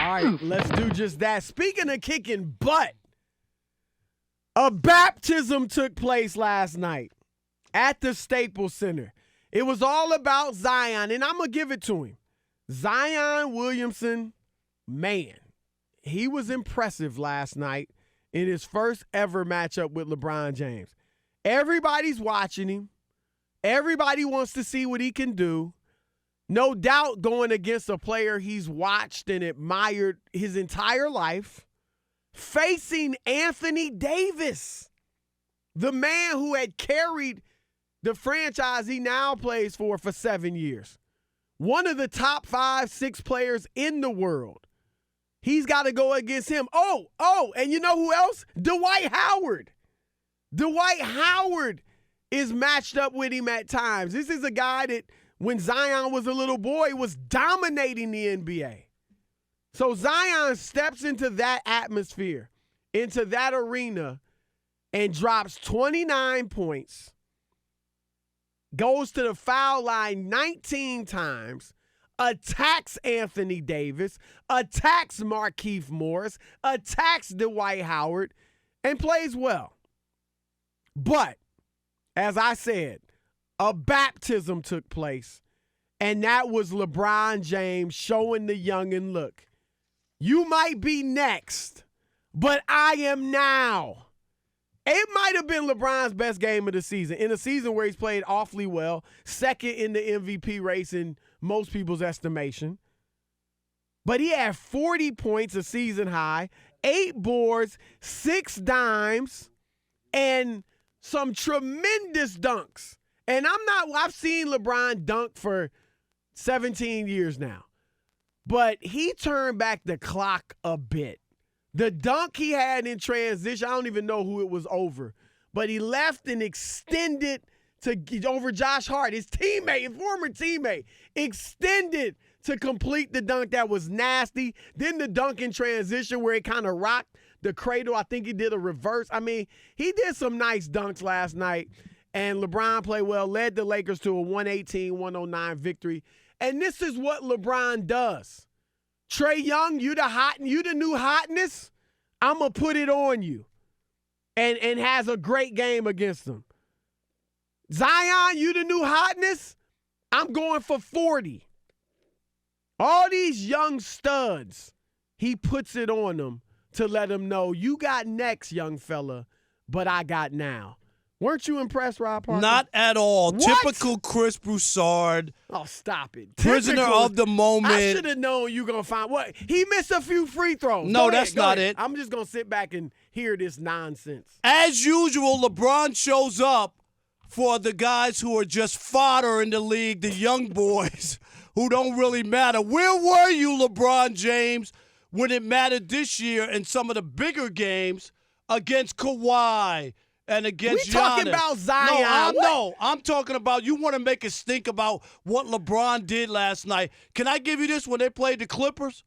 right, let's do just that. Speaking of kicking butt, a baptism took place last night at the Staples Center. It was all about Zion, and I'm going to give it to him. Zion Williamson, man, he was impressive last night in his first ever matchup with LeBron James. Everybody's watching him. Everybody wants to see what he can do. No doubt going against a player he's watched and admired his entire life. Facing Anthony Davis, the man who had carried the franchise he now plays for 7 years. One of the top 5, 6 players in the world. He's got to go against him. Oh, and you know who else? Dwight Howard. Dwight Howard is matched up with him at times. This is a guy that, when Zion was a little boy, was dominating the NBA. So Zion steps into that atmosphere, into that arena, and drops 29 points, goes to the foul line 19 times, attacks Anthony Davis, attacks Markieff Morris, attacks Dwight Howard, and plays well. But, as I said, a baptism took place, and that was LeBron James showing the youngin', look, you might be next, but I am now. It might have been LeBron's best game of the season, in a season where he's played awfully well, second in the MVP race in most people's estimation. But he had 40 points, a season high, 8 boards, 6 dimes, and some tremendous dunks. And I've seen LeBron dunk for 17 years now. But he turned back the clock a bit. The dunk he had in transition, I don't even know who it was over, but he left and extended over Josh Hart, his teammate, his former teammate, extended to complete the dunk that was nasty. Then the dunk in transition where it kind of rocked the cradle. I think he did a reverse. I mean, he did some nice dunks last night, and LeBron played well, led the Lakers to a 118-109 victory. And this is what LeBron does. Trae Young, you the new hotness. I'm going to put it on you. And has a great game against them. Zion, you the new hotness. I'm going for 40. All these young studs, he puts it on them to let them know, you got next, young fella, but I got now. Weren't you impressed, Rob Parker? Not at all. What? Typical Chris Broussard. Oh, stop it. Prisoner of the moment. I should have known you going to find what? He missed a few free throws. No, Go that's ahead, go not ahead. it. I'm just going to sit back and hear this nonsense. As usual, LeBron shows up for the guys who are just fodder in the league, the young boys who don't really matter. Where were you, LeBron James, when it mattered this year in some of the bigger games against Kawhi and against Giannis? We talking about Zion. I'm talking about, you want to make us think about what LeBron did last night. Can I give you this when they played the Clippers?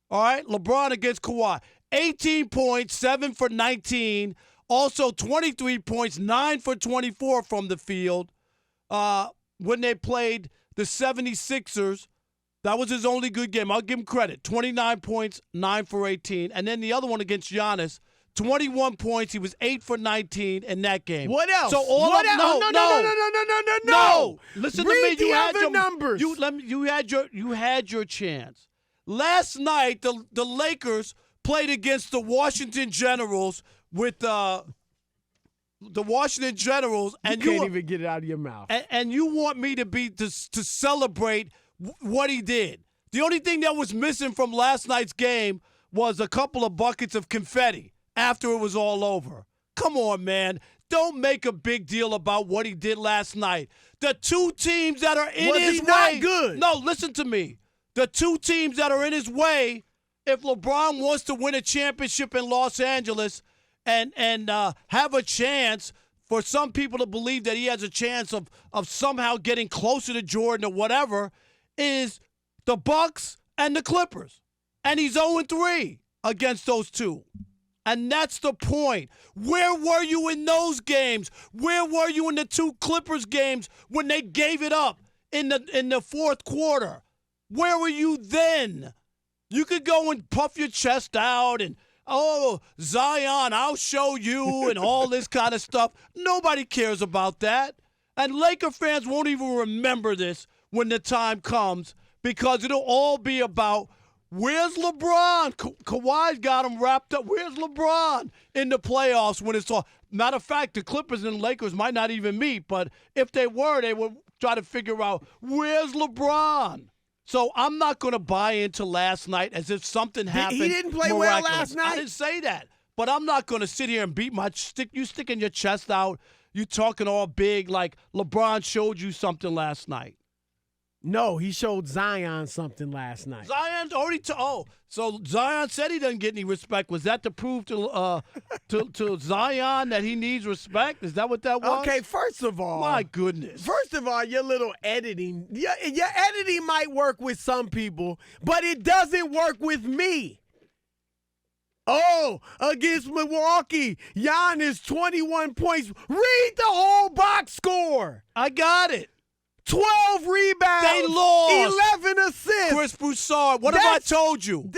All right, LeBron against Kawhi. 18 points, 7 for 19. Also 23 points, 9 for 24 from the field. When they played the 76ers, that was his only good game. I'll give him credit. 29 points, 9 for 18. And then the other one against Giannis, 21 points. He was 8 for 19 in that game. What else? So all what of else? No. Listen Read to me. the other numbers. You had your chance. Last night, the Lakers played against the Washington Generals with the Washington Generals, and you can't even get it out of your mouth. And you want me to celebrate what he did. The only thing that was missing from last night's game was a couple of buckets of confetti after it was all over. Come on, man. Don't make a big deal about what he did last night. The two teams that are in his way. Not good? No, listen to me. The two teams that are in his way, if LeBron wants to win a championship in Los Angeles and have a chance for some people to believe that he has a chance of somehow getting closer to Jordan or whatever, is the Bucks and the Clippers. And he's 0-3 against those two. And that's the point. Where were you in those games? Where were you in the two Clippers games when they gave it up in the fourth quarter? Where were you then? You could go and puff your chest out and, oh, Zion, I'll show you and all this kind of stuff. Nobody cares about that. And Laker fans won't even remember this when the time comes because it'll all be about where's LeBron? Kawhi's got him wrapped up. Where's LeBron in the playoffs when it's all? Matter of fact, the Clippers and Lakers might not even meet, but if they were, they would try to figure out where's LeBron. So I'm not going to buy into last night as if something happened. He didn't play miraculous. well last night. I didn't say that. But I'm not going to sit here and beat my stick. You sticking your chest out. You talking all big like LeBron showed you something last night. No, he showed Zion something last night. Zion's already so Zion said he doesn't get any respect. Was that to prove to Zion that he needs respect? Is that what that was? Okay, first of all. My goodness. First of all, your little editing. Your editing might work with some people, but it doesn't work with me. Oh, against Milwaukee, Giannis 21 points. Read the whole box score. I got it. 12 rebounds. They lost. 11 assists. Chris Broussard, what have I told you?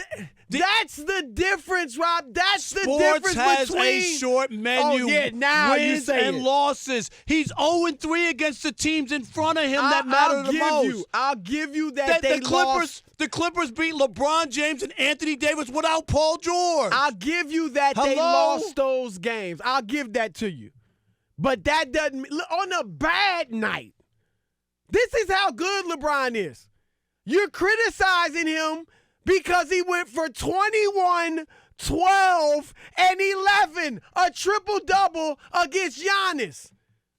That's the difference, Rob. That's the Sports difference has between a short menu. Oh, yeah, now you wins say and it. losses. He's 0-3 against the teams in front of him that matter the most. I'll give you that they lost. The Clippers beat LeBron James and Anthony Davis without Paul George. I'll give you that they lost those games. I'll give that to you. But that doesn't on a bad night. This is how good LeBron is. You're criticizing him because he went for 21, 12, and 11, a triple-double against Giannis,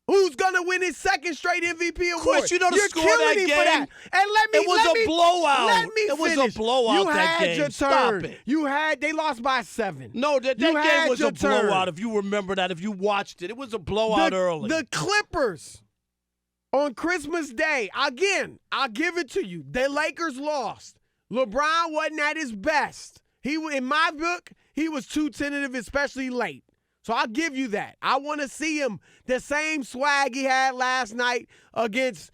who's going to win his second straight MVP award. Chris, you know the You're score of that killing him game? for that. And It was a blowout. Let me It was finish. a blowout, you that had game. Your Stop turn. it. They lost by 7. No, that You game had was your a blowout, turn. if you remember that, if you watched it. It was a blowout early. The Clippers on Christmas Day, again, I'll give it to you. The Lakers lost. LeBron wasn't at his best. In my book, he was too tentative, especially late. So I'll give you that. I want to see him the same swag he had last night against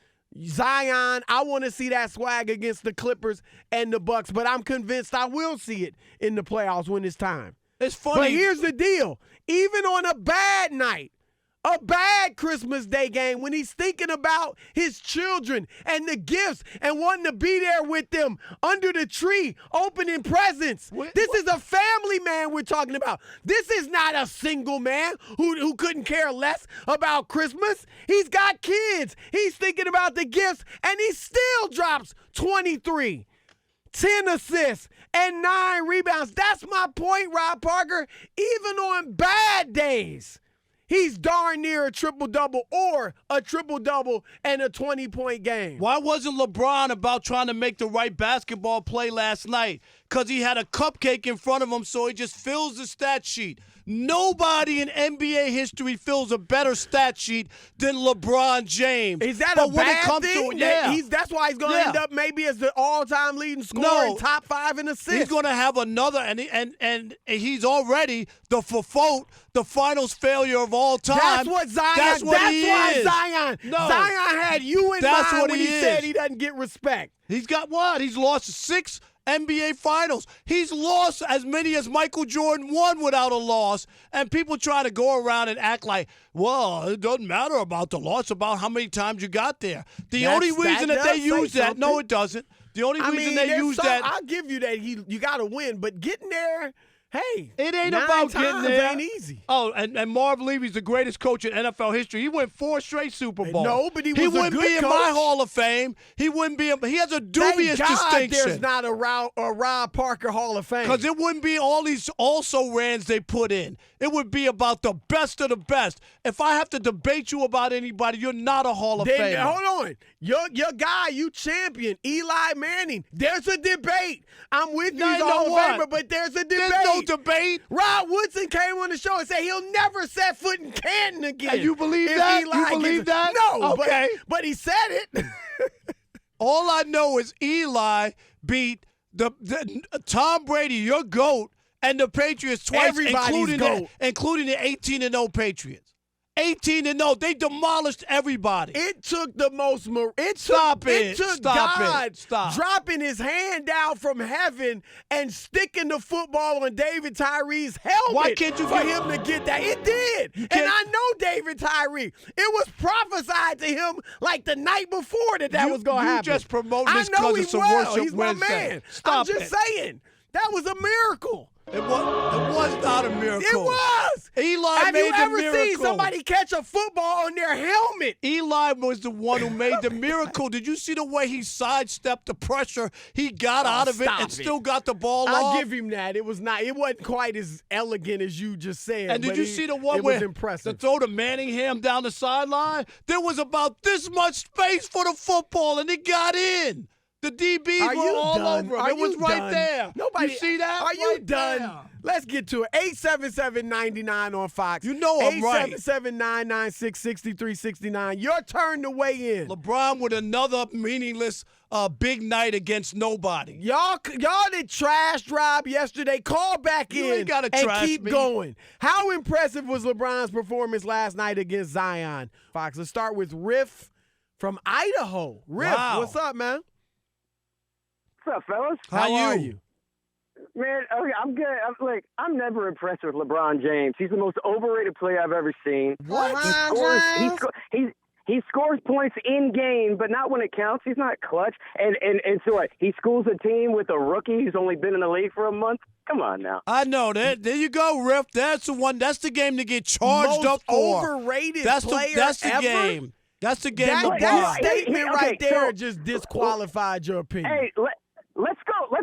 Zion. I want to see that swag against the Clippers and the Bucks, but I'm convinced I will see it in the playoffs when it's time. It's funny. But here's the deal. Even on a bad night, a bad Christmas Day game, when he's thinking about his children and the gifts and wanting to be there with them under the tree, opening presents. This is a family man we're talking about. This is not a single man who couldn't care less about Christmas. He's got kids. He's thinking about the gifts, and he still drops 23. 10 assists, and 9 rebounds. That's my point, Rob Parker. Even on bad days, he's darn near a triple-double or a triple-double and a 20-point game. Why wasn't LeBron about trying to make the right basketball play last night? Because he had a cupcake in front of him, so he just fills the stat sheet. Nobody in NBA history fills a better stat sheet than LeBron James. Is that but a when bad it comes thing? to That's why he's going to end up maybe as the all-time leading scorer in top 5 in assists. He's going to have another, and he's already the finals failure of all time. That's what Zion. That's why Zion. No. Zion had you in That's mind what when he he is. said he doesn't get respect. He's got what? He's lost 6 NBA Finals. He's lost as many as Michael Jordan won without a loss. And people try to go around and act like, well, it doesn't matter about the loss, about how many times you got there. The only reason that they use that, no, it doesn't. The only reason they use that. I'll give you that. You got to win, but getting there, hey, it ain't 9 about getting there. Ain't easy. Oh, and Marv Levy's the greatest coach in NFL history. He won 4 straight Super Bowls. No, but he was a wouldn't good be in coach. my Hall of Fame. He wouldn't be. He has a dubious Thank God distinction. there's not a Rob Parker Hall of Fame. Because it wouldn't be all these also-rans they put in. It would be about the best of the best. If I have to debate you about anybody, you're not a Hall of Famer. Hold on. Your guy, you champion, Eli Manning. There's a debate. I'm with you, he's a Hall of Famer, but there's a debate. There's no debate. Rob Woodson came on the show and said he'll never set foot in Canton again. And you believe that? You believe that? No. Okay. But he said it. All I know is Eli beat the Tom Brady, your GOAT, and the Patriots twice, Everybody's including GOAT. including the 18-0 Patriots. 18-0. They demolished everybody. It took the most. It took God dropping his hand down from heaven and sticking the football on David Tyree's helmet. Why can't you for him to get that? It did, and I know David Tyree. It was prophesied to him like the night before that was going to happen. You just promoting this because it's a worship He's my Wednesday. man. Stop I'm just saying that was a miracle. It was not a miracle. It was. Eli Have made you the ever miracle. seen somebody catch a football on their helmet? Eli was the one who made the miracle. Did you see the way he sidestepped the pressure? He got out of it and still got the ball off. I'll give him that. It wasn't quite as elegant as you just said. And did you see the one where to throw to Manningham down the sideline? There was about this much space for the football, and it got in. The DBs were all over him. It was right there. Nobody, you see that? Are you right done? there. Let's get to it. 877-99 on Fox. You know I'm right. 877-996-6369. Your turn to weigh in. LeBron with another meaningless big night against nobody. Y'all did trash Rob yesterday. Call back You in ain't gotta and trash keep me. going. How impressive was LeBron's performance last night against Zion? Fox, let's start with Riff from Idaho. Riff, Wow. what's up, man? What's up, fellas? How are you? Man, okay, I'm good. I'm never impressed with LeBron James. He's the most overrated player I've ever seen. What? He scores points in game, but not when it counts. He's not clutch. And so what? He schools a team with a rookie who's only been in the league for a month. Come on now. I know that. There you go, Riff. That's the one. That's the game to get charged Most up for. overrated That's player the ever? game. That's the game. That LeBron. statement Okay, right there so- just disqualified your opinion. Hey, let's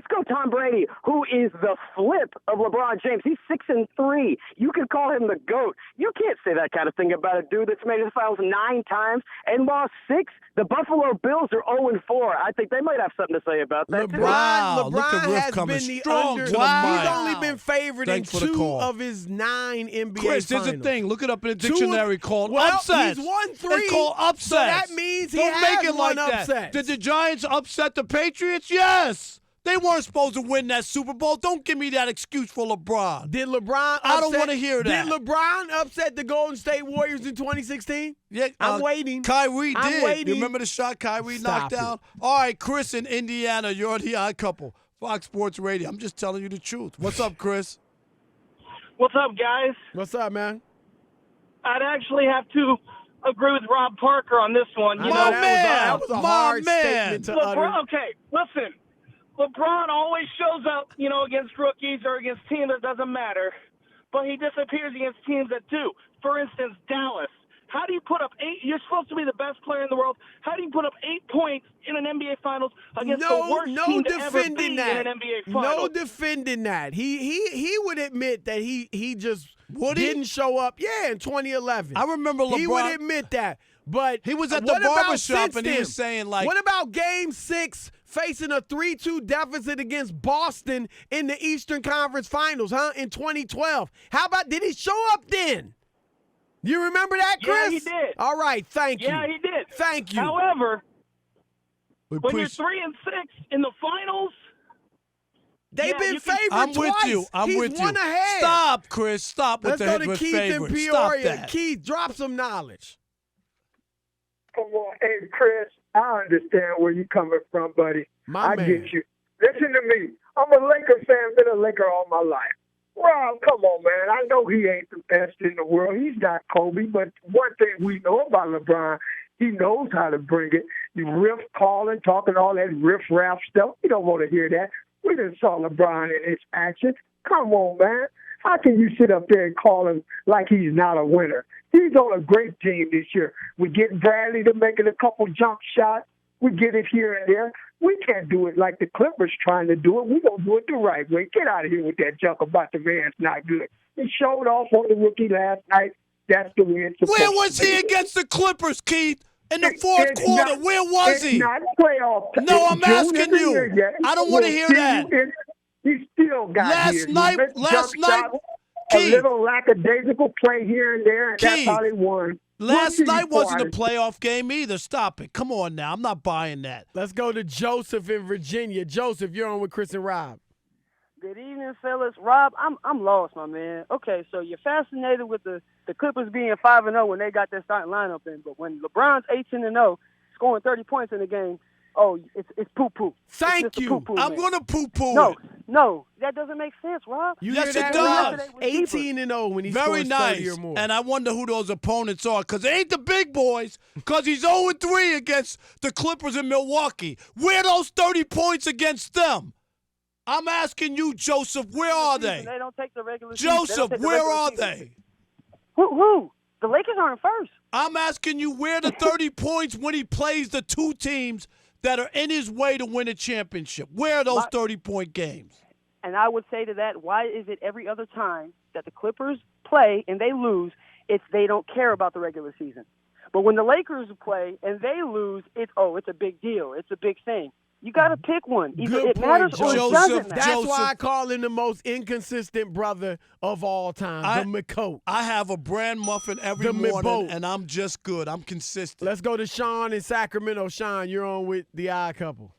go Tom Brady, who is the flip of LeBron James. He's 6-3. You could call him the GOAT. You can't say that kind of thing about a dude that's made the finals 9 times and lost 6. The Buffalo Bills are 0-4. I think they might have something to say about that. too. Wow, look at LeBron Riff has coming been the strong under. to the mic. He's only been favored Thanks for in the 2 call. of his 9 NBA Chris, finals. there's a thing. Look it up in the 2 dictionary called upsets. He's won 3. It's called upsets. So that means he Don't has make it won like that. upsets. Did the Giants upset the Patriots? Yes. They weren't supposed to win that Super Bowl. Don't give me that excuse for LeBron. Did LeBron I don't wanna hear that. Did LeBron upset the Golden State Warriors in 2016? Yeah, I'm waiting. Kyrie I'm did. waiting. You remember the shot Kyrie knocked Stop down? All right, Chris in Indiana, you're the odd couple. Fox Sports Radio. I'm just telling you the truth. What's up, Chris? What's up, guys? What's up, man? I'd actually have to agree with Rob Parker on this one. I You know know, that was a my hard man. statement to utter. LeBron, okay, listen. LeBron always shows up, against rookies or against teams that doesn't matter, but he disappears against teams that do. For instance, Dallas. How do you put up 8? You're supposed to be the best player in the world. How do you put up 8 points in an NBA Finals against the worst team to ever be in an NBA Finals? No defending that. He would admit that he just didn't show up. Yeah, in 2011. I remember LeBron. He would admit that. But he was at the what about barbershop since and he then? was saying, like, what about Game 6 facing a 3-2 deficit against Boston in the Eastern Conference Finals, in 2012? How about, did he show up then? You remember that, Chris? Yeah, he did. All right, thank you. Yeah, he did. Thank you. However, when you're 3-6 in the finals, They've been favored I'm twice. with you. I'm He's with you. one ahead. Stop, Chris. Stop with Let's go the to Keith favorite. in Stop Peoria. that. Keith, drop some knowledge. Come on, hey Chris, I understand where you're coming from, buddy. My I man. get you. Listen to me. I'm a Laker fan, been a Laker all my life. Rob, come on, man. I know he ain't the best in the world. He's not Kobe, but one thing we know about LeBron, he knows how to bring it. You riff calling, talking all that riff-raff stuff. We don't want to hear that. We just saw LeBron in his action. Come on, man. How can you sit up there and call him like he's not a winner? He's on a great team this year. We get Bradley to making a couple jump shots. We get it here and there. We can't do it like the Clippers trying to do it. We're going to do it the right way. Get out of here with that junk about the man's not good. He showed off on the rookie last night. That's the way it's supposed Where was to be. he against the Clippers, Keith? In the fourth It's quarter, not- where was it's he? not playoff. No, I'm June asking isn't you. here yet. I don't wanna hear that. He still got Last here. He night- missed last jump night, shots, Keith. a little lackadaisical play here and there, and that's Keith. how they won. Last Rookie night wasn't a party. playoff game either. Stop it. Come on now. I'm not buying that. Let's go to Joseph in Virginia. Joseph, you're on with Chris and Rob. Good evening, fellas. Rob, I'm lost, my man. Okay, so you're fascinated with the Clippers being 5-0 when they got their starting lineup in, but when LeBron's 18-0, scoring 30 points in the game, oh, it's poo-poo. Thank you. Poo-poo, I'm man. going to poo-poo it. No, that doesn't make sense, Rob. You Yes, hear it that, does. Rob? 18-0 when he Very scores 30 nice. or more. And I wonder who those opponents are, because they ain't the big boys, because he's 0-3 against the Clippers in Milwaukee. Where are those 30 points against them? I'm asking you, Joseph, where are they? They don't take the regular season. Joseph, where are they? Who? The Lakers aren't first. I'm asking you where the 30 points when he plays the two teams that are in his way to win a championship. Where are those 30-point games? And I would say to that, why is it every other time that the Clippers play and they lose, they don't care about the regular season. But when the Lakers play and they lose, it's a big deal. It's a big thing. You got to pick one. Either Good it matters point, or it Joseph. doesn't matter. That's why I call him the most inconsistent brother of all time, the McCoat. I have a bran muffin every The morning, McBoat. and I'm just good. I'm consistent. Let's go to Sean in Sacramento. Sean, you're on with the odd couple.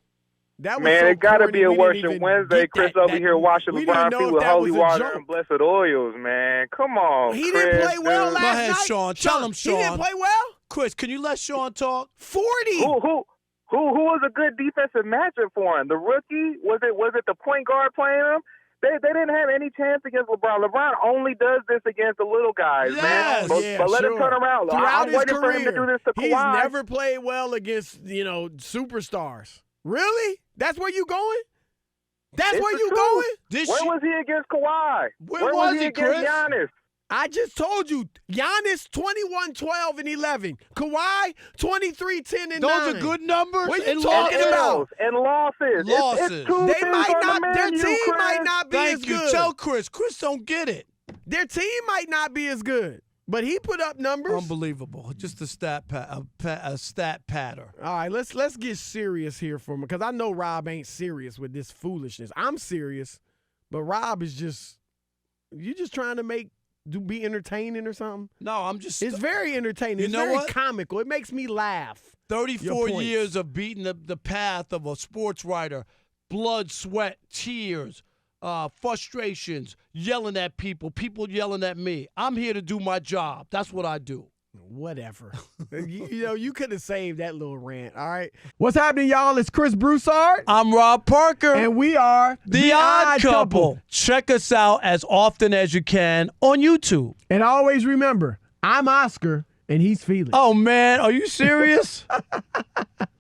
That was Man, so it got to corny, be a we didn't worship even Wednesday. get Chris that. over here washing We didn't LeBron know feet if with that holy was a water joke. and blessed oils, man. Come on, He Chris, didn't play well dude. last Go ahead, night. Sean. Tell him, He didn't Sean. play well? Chris, can you let Sean talk? 40. Who was a good defensive matchup for him? The rookie? Was it the point guard playing him? They didn't have any chance against LeBron. LeBron only does this against the little guys, Yes. man. But let him turn around. Throughout I'm his waiting career, for him to do this to Kawhi. he's never played well against, superstars. Really? That's where you going? That's It's where the you truth. going? Where was he against Kawhi? Where was he, against Chris? Giannis? I just told you, Giannis 21, 12, and 11. Kawhi 23, 10, and 9. Those are good numbers. What you and talking losses. about? And losses. Losses. It's two They things might on not. the Their menu, team Chris. might not be as Thank you. good. Tell Chris. Chris don't get it. Their team might not be as good, but he put up numbers. Unbelievable. Just a stat patter. All right, let's get serious here for me, because I know Rob ain't serious with this foolishness. I'm serious, but Rob is just trying to be entertaining or something. No, I'm just. It's very entertaining. You It's know very what? comical. It makes me laugh. 34 Your points. years of beating the path of a sports writer, blood, sweat, tears, frustrations, yelling at people yelling at me. I'm here to do my job. That's what I do. Whatever. You could have saved that little rant, all right? What's happening, y'all? It's Chris Broussard. I'm Rob Parker. And we are The Odd Couple. Check us out as often as you can on YouTube. And always remember, I'm Oscar, and he's Felix. Oh, man. Are you serious?